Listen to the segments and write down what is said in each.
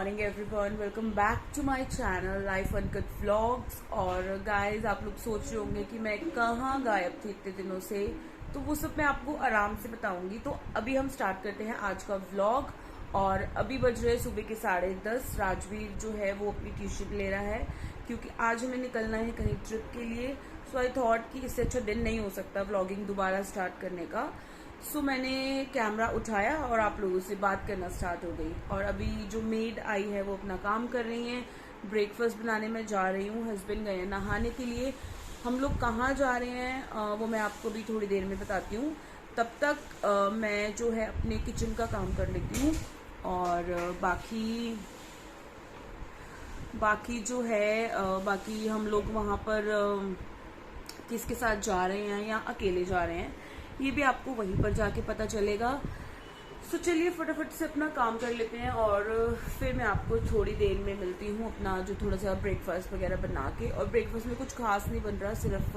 Morning everyone, welcome back to my channel life uncut vlogs. और guys, आप लोग सोच रहे होंगे कि मैं कहाँ गायब थी इतने दिनों से, तो वो सब मैं आपको आराम से बताऊंगी। तो अभी हम स्टार्ट करते हैं आज का व्लॉग। और अभी बज रहे सुबह के 10:30। राजवीर जो है वो अपनी ट्यूशन ले रहा है क्योंकि आज हमें निकलना है कहीं ट्रिप के लिए। सो आई थॉट कि इससे अच्छा दिन नहीं हो सकता व्लॉगिंग दोबारा स्टार्ट करने का। सो मैंने कैमरा उठाया और आप लोगों से बात करना स्टार्ट हो गई। और अभी जो मेड आई है वो अपना काम कर रही हैं। ब्रेकफास्ट बनाने में जा रही हूँ, हस्बैंड गए हैं नहाने के लिए। हम लोग कहाँ जा रहे हैं वो मैं आपको भी थोड़ी देर में बताती हूँ। तब तक मैं जो है अपने किचन का काम कर लेती हूँ। और बाकी जो है बाकी हम लोग वहाँ पर किसके साथ जा रहे हैं या अकेले जा रहे हैं ये भी आपको वहीं पर जाके पता चलेगा। सो चलिए फटाफट से अपना काम कर लेते हैं और फिर मैं आपको थोड़ी देर में मिलती हूँ अपना जो थोड़ा सा ब्रेकफास्ट वगैरह बना के। और ब्रेकफास्ट में कुछ खास नहीं बन रहा, सिर्फ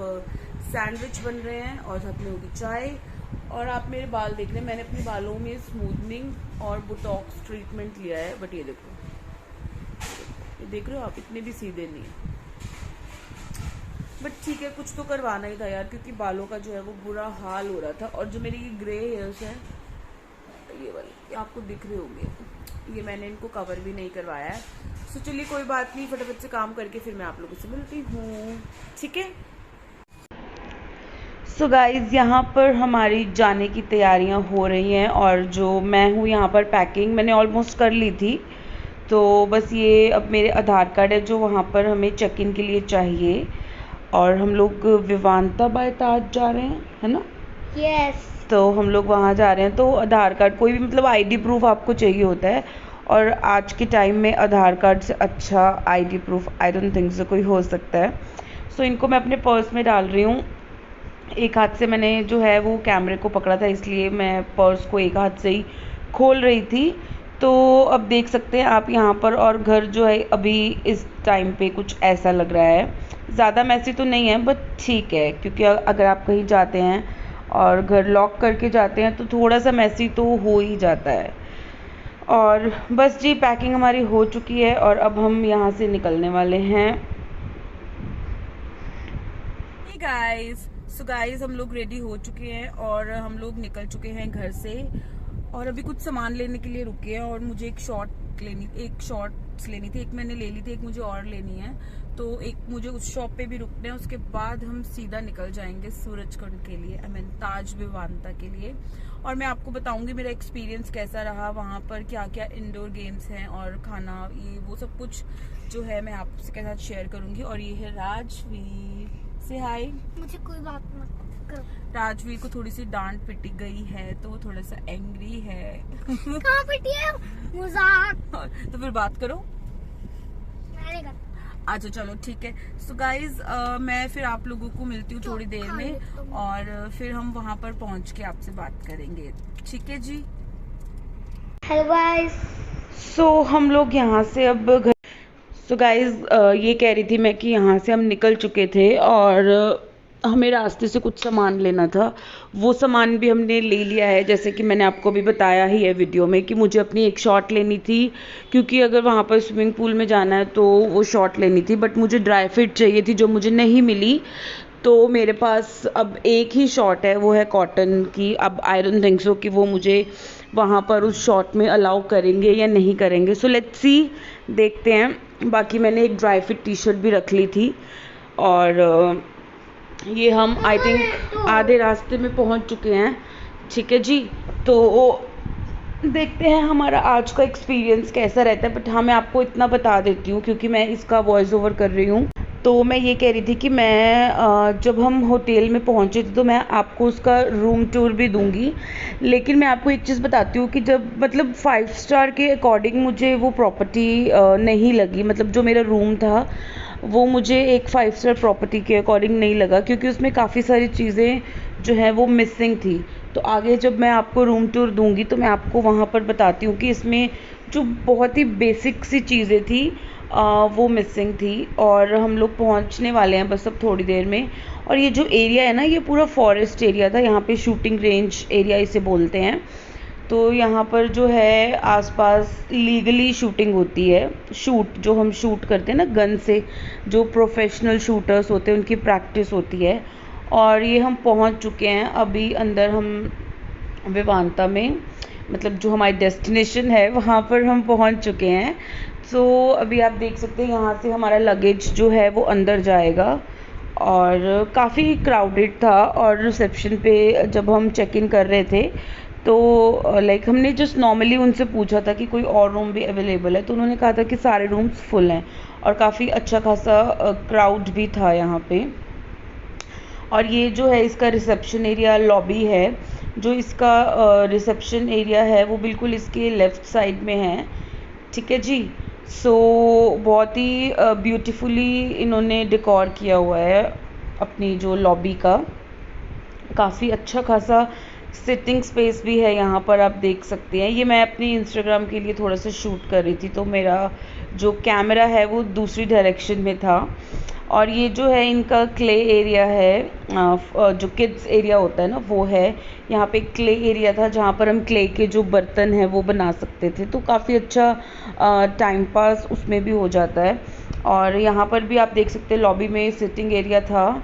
सैंडविच बन रहे हैं और साथ में होगी चाय। और आप मेरे बाल देख रहे हैं, मैंने अपने बालों में स्मूथनिंग और बोटॉक्स ट्रीटमेंट लिया है। बट ये देखो, ये देख रहे हो आप, इतने भी सीधे नहीं है। बट ठीक है, कुछ तो करवाना ही था यार, क्योंकि बालों का जो है वो बुरा हाल हो रहा था। और जो मेरी ग्रे हेयर्स हैं, ये वाले, ये आपको दिख रहे होंगे, ये मैंने इनको कवर भी नहीं करवाया है। सो चलिए कोई बात नहीं, फटाफट से काम करके फिर मैं आप लोगों से मिलती हूँ, ठीक है। सो गाइज, यहाँ पर हमारी जाने की तैयारियाँ हो रही हैं और जो मैं हूँ यहाँ पर पैकिंग मैंने ऑलमोस्ट कर ली थी। तो बस ये अब मेरे आधार कार्ड है जो वहाँ पर हमें चेक इन के लिए चाहिए। और हम लोग विवांता बाय ताज जा रहे हैं, है ना? यस। तो हम लोग वहाँ जा रहे हैं। तो आधार कार्ड, कोई भी मतलब आईडी प्रूफ आपको चाहिए होता है। और आज के टाइम में आधार कार्ड से अच्छा ID proof I don't think so कोई हो सकता है। सो इनको मैं अपने पर्स में डाल रही हूँ। एक हाथ से मैंने जो है वो कैमरे को पकड़ा था, इसलिए मैं पर्स को एक हाथ से ही खोल रही थी। तो अब देख सकते हैं आप यहाँ पर। और घर जो है अभी इस टाइम पे कुछ ऐसा लग रहा है, ज़्यादा मैसी तो नहीं है बट ठीक है, क्योंकि अगर आप कहीं जाते हैं और घर लॉक करके जाते हैं तो थोड़ा सा मैसी तो हो ही जाता है। और बस जी, पैकिंग हमारी हो चुकी है और अब हम यहाँ से निकलने वाले हैं। सो गाइस, हम लोग रेडी हो चुके हैं और हम लोग निकल चुके हैं घर से। और अभी कुछ सामान लेने के लिए रुके हैं और मुझे एक शॉर्ट्स लेनी थी। एक मैंने ले ली थी, एक मुझे और लेनी है। तो एक मुझे उस शॉप पे भी रुकना है, उसके बाद हम सीधा निकल जाएंगे सूरजकुंड के लिए, आई मीन ताज विवांता के लिए। और मैं आपको बताऊंगी मेरा एक्सपीरियंस कैसा रहा वहाँ पर, क्या क्या इंडोर गेम्स हैं और खाना, ये वो सब कुछ जो है मैं आपके साथ शेयर करूंगी। और ये है राजवीर, से हाय। मुझे कोई बात मत करो। राजवीर को थोड़ी सी डांट पिटी गई है तो वो थोड़ा सा एंग्री है। कहाँ पिटी है? मजाक। तो फिर बात करो। मैंने कहा अच्छा चलो ठीक है। सो गाइज, मैं फिर आप लोगों को मिलती हूँ थोड़ी देर में और फिर हम वहाँ पर पहुँच के आपसे बात करेंगे, ठीक है जी। Hello guys. सो हम लोग यहाँ से अब घर। सो गाइज, ये कह रही थी मैं कि यहाँ से हम निकल चुके थे और हमें रास्ते से कुछ सामान लेना था। वो सामान भी हमने ले लिया है, जैसे कि मैंने आपको भी बताया ही है वीडियो में कि मुझे अपनी एक शॉर्ट लेनी थी, क्योंकि अगर वहाँ पर स्विमिंग पूल में जाना है तो वो शॉर्ट लेनी थी। बट मुझे ड्राई फिट चाहिए थी जो मुझे नहीं मिली। तो मेरे पास अब एक ही शॉर्ट है, वो है कॉटन की। अब आई डोंट थिंक सो कि वो मुझे वहाँ पर उस शॉर्ट में अलाउ करेंगे या नहीं करेंगे। सो लेट्स सी, देखते हैं। बाकी मैंने एक ड्राई फिट टी शर्ट भी रख ली थी। और ये हम आई थिंक आधे रास्ते में पहुंच चुके हैं, ठीक है जी। तो देखते हैं हमारा आज का एक्सपीरियंस कैसा रहता है। बट हाँ, मैं आपको इतना बता देती हूँ क्योंकि मैं इसका वॉइस ओवर कर रही हूँ। तो मैं ये कह रही थी कि मैं जब हम होटल में पहुँचे थे तो मैं आपको उसका रूम टूर भी दूंगी। लेकिन मैं आपको एक चीज़ बताती हूँ कि जब मतलब 5 स्टार के अकॉर्डिंग मुझे वो प्रॉपर्टी नहीं लगी। मतलब जो मेरा रूम था वो मुझे एक 5 स्टार प्रॉपर्टी के अकॉर्डिंग नहीं लगा, क्योंकि उसमें काफ़ी सारी चीज़ें जो है वो मिसिंग थी। तो आगे जब मैं आपको रूम टूर दूंगी तो मैं आपको वहाँ पर बताती हूँ कि इसमें जो बहुत ही बेसिक सी चीज़ें थी वो मिसिंग थी। और हम लोग पहुँचने वाले हैं बस अब थोड़ी देर में। और ये जो एरिया है ना, ये पूरा फॉरेस्ट एरिया था, यहाँ पे शूटिंग रेंज एरिया इसे बोलते हैं। तो यहाँ पर जो है आसपास लीगली शूटिंग होती है। शूट जो हम शूट करते हैं ना गन से, जो प्रोफेशनल शूटर्स होते हैं उनकी प्रैक्टिस होती है। और ये हम पहुँच चुके हैं अभी अंदर, हम विवांता में, मतलब जो हमारी डेस्टिनेशन है वहाँ पर हम पहुँच चुके हैं। तो अभी आप देख सकते हैं यहाँ से हमारा लगेज जो है वो अंदर जाएगा। और काफ़ी क्राउडेड था, और रिसेप्शन पे जब हम चेक इन कर रहे थे तो लाइक हमने जस्ट नॉर्मली उनसे पूछा था कि कोई और रूम भी अवेलेबल है, तो उन्होंने कहा था कि सारे रूम्स फुल हैं। और काफ़ी अच्छा खासा क्राउड भी था यहाँ पे। और ये जो है इसका रिसेप्शन एरिया, लॉबी है। जो इसका रिसेप्शन एरिया है वो बिल्कुल इसके लेफ़्ट साइड में है। ठीक है जी। सो बहुत ही ब्यूटीफुली इन्होंने डेकोर किया हुआ है अपनी जो लॉबी का। काफ़ी अच्छा खासा सिटिंग स्पेस भी है यहाँ पर, आप देख सकते हैं। ये मैं अपनी इंस्टाग्राम के लिए थोड़ा सा शूट कर रही थी, तो मेरा जो कैमरा है वो दूसरी डायरेक्शन में था। और ये जो है इनका क्ले एरिया है, जो किड्स एरिया होता है ना वो है। यहाँ पे क्ले एरिया था जहाँ पर हम क्ले के जो बर्तन हैं वो बना सकते थे, तो काफ़ी अच्छा टाइम पास उसमें भी हो जाता है। और यहाँ पर भी आप देख सकते हैं लॉबी में सिटिंग एरिया था।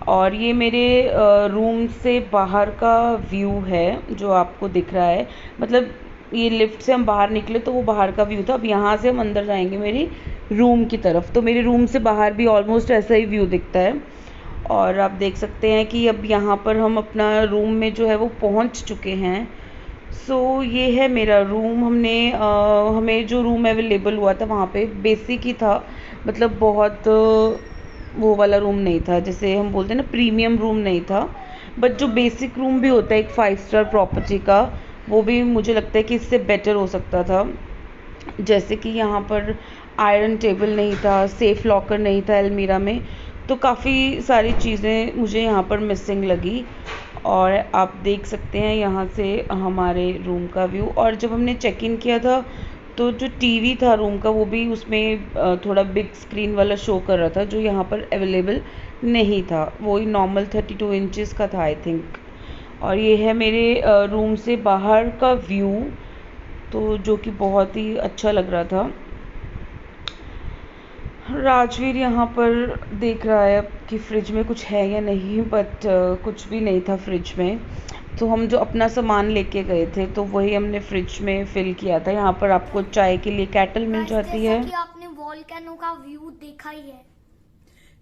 और ये मेरे रूम से बाहर का व्यू है जो आपको दिख रहा है, मतलब ये लिफ्ट से हम बाहर निकले तो वो बाहर का व्यू था। अब यहाँ से हम अंदर जाएंगे मेरी रूम की तरफ, तो मेरे रूम से बाहर भी ऑलमोस्ट ऐसा ही व्यू दिखता है। और आप देख सकते हैं कि अब यहाँ पर हम अपना रूम में जो है वो पहुँच चुके हैं। सो ये है मेरा रूम। हमें जो रूम अवेलेबल हुआ था वहाँ पे बेसिक ही था, मतलब बहुत वो वाला रूम नहीं था, जैसे हम बोलते हैं ना प्रीमियम रूम नहीं था। बट जो बेसिक रूम भी होता है एक 5 स्टार प्रॉपर्टी का, वो भी मुझे लगता है कि इससे बेटर हो सकता था। जैसे कि यहाँ पर आयरन टेबल नहीं था, सेफ लॉकर नहीं था अलमीरा में, तो काफ़ी सारी चीज़ें मुझे यहाँ पर मिसिंग लगी। और आप देख सकते हैं यहाँ से हमारे रूम का व्यू। और जब हमने चेक इन किया था तो जो टीवी था रूम का वो भी उसमें थोड़ा बिग स्क्रीन वाला शो कर रहा था, जो यहाँ पर अवेलेबल नहीं था। वही नॉर्मल 32 इंचेस का था आई थिंक। और ये है मेरे रूम से बाहर का व्यू, तो जो कि बहुत ही अच्छा लग रहा था। राजवीर यहाँ पर देख रहा है कि फ्रिज में कुछ है या नहीं, बट कुछ भी नहीं था फ्रिज में। तो हम जो अपना सामान लेके गए थे तो वही हमने फ्रिज में फिल किया था। यहाँ पर आपको चाय के लिए केटल मिल जाती है। जैसा कि आपने वॉल्केनो का व्यू देखा ही है।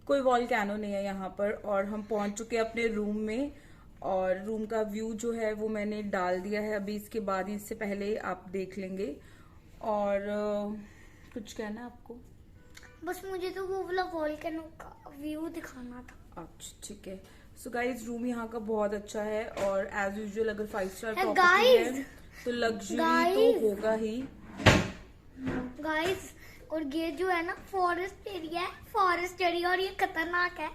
कोई वॉल्केनो नहीं है यहाँ पर। और हम पहुंच चुके हैं अपने रूम में, और रूम का व्यू जो है वो मैंने डाल दिया है अभी, इसके बाद इससे पहले आप देख लेंगे। और कुछ कहना है आपको? बस मुझे तो वो वाला वॉल्केनो का व्यू दिखाना था। अच्छा ठीक है। सो गाइज रूम यहाँ का बहुत अच्छा है, और एज यूजुअल अगर 5 स्टार Hey, प्रॉपर्टी है guys! तो लग्जरी Guys! तो होगा ही। गाइस, और ये जो है ना फॉरेस्ट एरिया है, फॉरेस्ट एरिया, और ये खतरनाक है।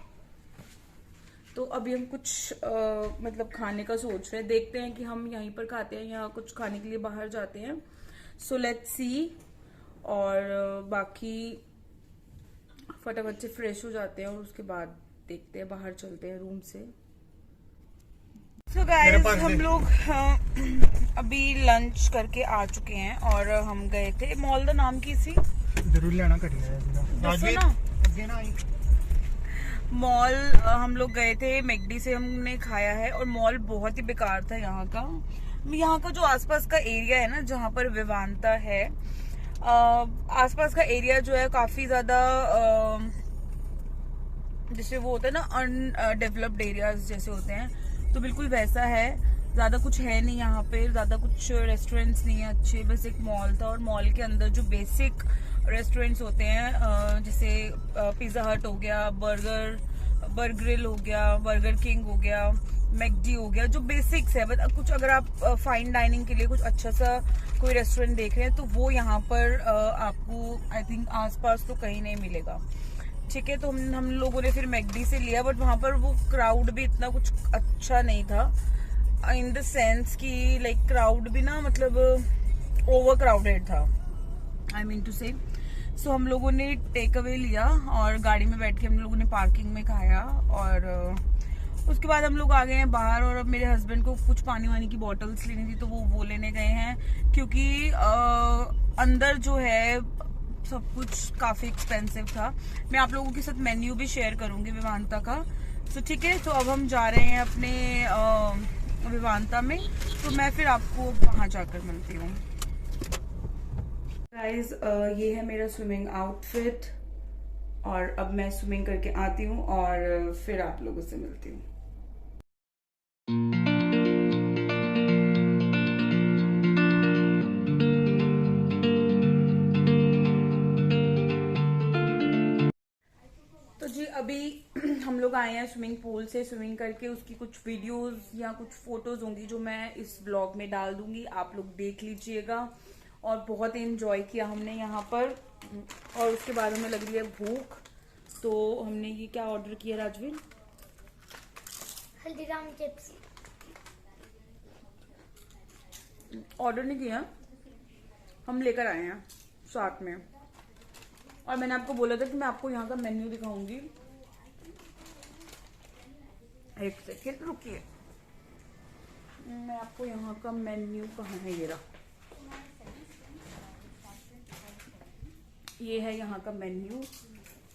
तो अभी हम कुछ मतलब खाने का सोच रहे हैं, देखते हैं कि हम यहीं पर खाते हैं या कुछ खाने के लिए बाहर जाते हैं। So let's see. और बाकी फटाफट से फ्रेश हो जाते हैं और उसके बाद देखते हैं, बाहर चलते हैं रूम से। सो गाइस हम लोग अभी लंच करके आ चुके हैं, और हम गए थे मॉल का नाम की सी जरूर लेना करिए ना मॉल। हम लोग गए थे, मैकडी से हमने खाया है, और मॉल बहुत ही बेकार था यहाँ का। यहाँ का जो आसपास का एरिया है ना जहाँ पर विवांता है, आसपास का एरिया जो है काफी ज्यादा जैसे वो होता है ना अनडेवलप्ड एरियाज जैसे होते हैं, तो बिल्कुल वैसा है। ज्यादा कुछ है नहीं यहाँ पे, ज्यादा कुछ रेस्टोरेंट्स नहीं है अच्छे, बस एक मॉल था। और मॉल के अंदर जो बेसिक रेस्टोरेंट्स होते हैं जैसे पिज्जा हट हो गया, बर्गरिल हो गया, बर्गर किंग हो गया, मैकडी हो गया, जो बेसिक्स है। बट कुछ अगर आप फाइन डाइनिंग के लिए कुछ अच्छा सा कोई रेस्टोरेंट देख रहे हैं तो वो यहाँ पर आपको आई थिंक आसपास तो कहीं नहीं मिलेगा। ठीक है, तो हम लोगों ने फिर मैकडी से लिया, बट वहाँ पर वो क्राउड भी इतना कुछ अच्छा नहीं था, इन द सेंस कि लाइक क्राउड भी ना मतलब ओवर क्राउडेड था, आई मीन टू से। सो हम लोगों ने टेक अवे लिया और गाड़ी में बैठ के हम लोगों ने पार्किंग में खाया, और उसके बाद हम लोग आ गए हैं बाहर और अब मेरे हस्बैंड को कुछ पानी वानी की बॉटल्स लेनी थी तो वो लेने गए हैं, क्योंकि अंदर जो है सब कुछ काफी एक्सपेंसिव था। मैं आप लोगों के साथ मेन्यू भी शेयर करूंगी विवांता का। तो ठीक है, तो अब हम जा रहे हैं अपने विवांता में, तो मैं फिर आपको वहां जाकर मिलती हूँ। गाइस, ये है मेरा स्विमिंग आउटफिट और अब मैं स्विमिंग करके आती हूँ और फिर आप लोगों से मिलती हूँ। तो जी अभी हम लोग आए हैं स्विमिंग पूल से, स्विमिंग करके उसकी कुछ वीडियोस या कुछ फोटोज होंगी जो मैं इस ब्लॉग में डाल दूंगी, आप लोग देख लीजिएगा। और बहुत एंजॉय किया हमने यहाँ पर। और उसके बाद हमें लग रही है भूख, तो हमने ये क्या ऑर्डर किया राजवीर? हल्दीराम चिप्स ऑर्डर नहीं किया, हम लेकर आए हैं साथ में। और मैंने आपको बोला था कि मैं आपको यहाँ का मेन्यू दिखाऊंगी। एक सेकेंड रुकिए, मैं आपको यहाँ का मेन्यू कहाँ है, ये रहा, ये है यहाँ का मेन्यू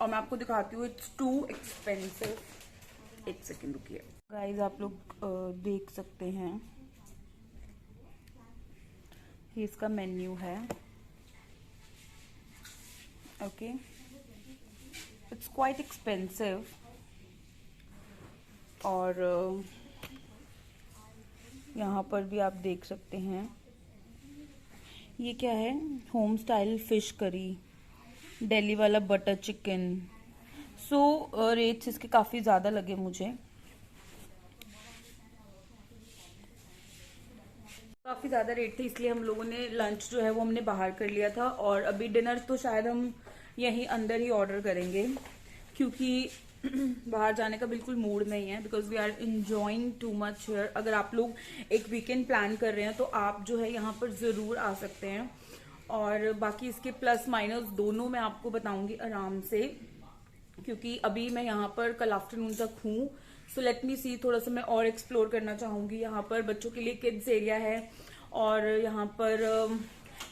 और मैं आपको दिखाती हूँ। It's too expensive. एक सेकेंड रुकिए गाइस, आप लोग देख सकते हैं, ये इसका मेन्यू है। Okay, it's quite expensive. और यहाँ पर भी आप देख सकते हैं, ये क्या है, home style fish curry, Delhi वाला बटर चिकन। सो रेट्स इसके काफ़ी ज़्यादा लगे मुझे, काफ़ी ज़्यादा रेट थे, इसलिए हम लोगों ने लंच जो है वो हमने बाहर कर लिया था। और अभी डिनर तो शायद हम यहीं अंदर ही ऑर्डर करेंगे, क्योंकि बाहर जाने का बिल्कुल मूड नहीं है, because we are enjoying too much here. अगर आप लोग एक वीकेंड प्लान कर रहे हैं तो आप जो है यहाँ पर ज़रूर आ सकते हैं। और बाकी इसके प्लस माइनस दोनों मैं आपको बताऊंगी आराम से, क्योंकि अभी मैं यहाँ पर कल आफ्टरनून तक हूँ। सो लेट मी सी, थोड़ा सा मैं और एक्सप्लोर करना चाहूंगी। यहाँ पर बच्चों के लिए किड्स एरिया है और यहाँ पर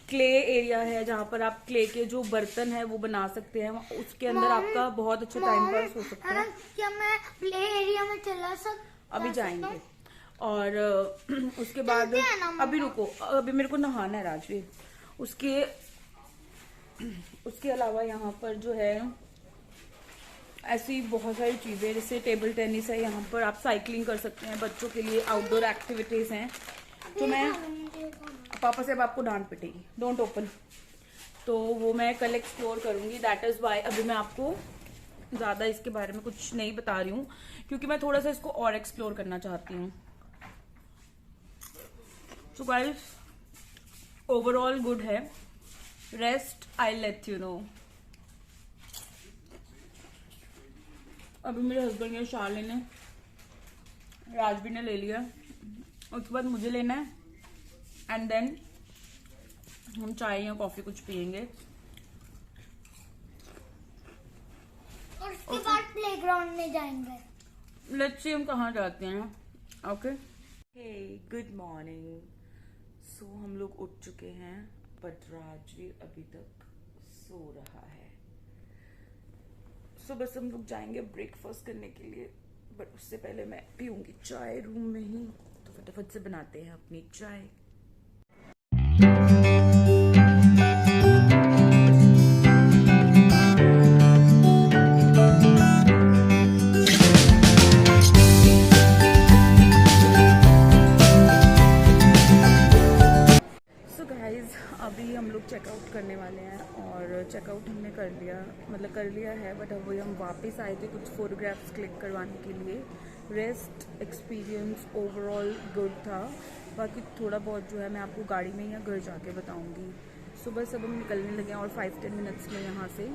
क्ले एरिया है, जहाँ पर आप क्ले के जो बर्तन है वो बना सकते हैं। उसके अंदर आपका बहुत अच्छा टाइम पास हो सकता है। क्या मैं प्ले एरिया में चला अभी जाएंगे। और उसके बाद अभी रुको, अभी मेरे को नहाना है राजवीर। उसके अलावा यहाँ पर जो है ऐसी बहुत सारी चीजें, जैसे टेबल टेनिस है, यहाँ पर आप साइकिलिंग कर सकते हैं, बच्चों के लिए आउटडोर एक्टिविटीज हैं। तो मैं पापा से अब आपको डांट पिटेगी, डोंट ओपन, तो वो मैं कल एक्सप्लोर करूंगी। दैट इज वाई अभी मैं आपको ज्यादा इसके बारे में कुछ नहीं बता रही हूँ, क्योंकि मैं थोड़ा सा इसको और एक्सप्लोर करना चाहती हूँ। सो गाइस, ओवरऑल गुड है, rest I let you know. अभी मेरे हस्बैंड ने शार लेने, राजवीर ने ले लिया, उसके बाद मुझे लेना है, एंड देन हम चाय या कॉफी कुछ पियेंगे। और उसके बाद प्लेग्राउंड में जाएंगे। लेट्स सी हम कहाँ जाते हैं। ओके, हे गुड मॉर्निंग। सो हम लोग उठ चुके हैं, बट राजवीर अभी तक सो रहा है। सो बस हम लोग जाएंगे ब्रेकफास्ट करने के लिए, बट उससे पहले मैं पीऊंगी चाय रूम में ही। तो फटाफट से बनाते हैं अपनी चाय। अभी हम लोग चेकआउट करने वाले हैं और चेकआउट हमने कर लिया, मतलब कर लिया है, बट अभी हम वापस आए थे कुछ फोटोग्राफ्स क्लिक करवाने के लिए। रेस्ट एक्सपीरियंस ओवरऑल गुड था, बाकी थोड़ा बहुत जो है मैं आपको गाड़ी में या घर जाके बताऊंगी। सुबह सब हम निकलने लगे हैं और 5-10 मिनट्स में यहाँ से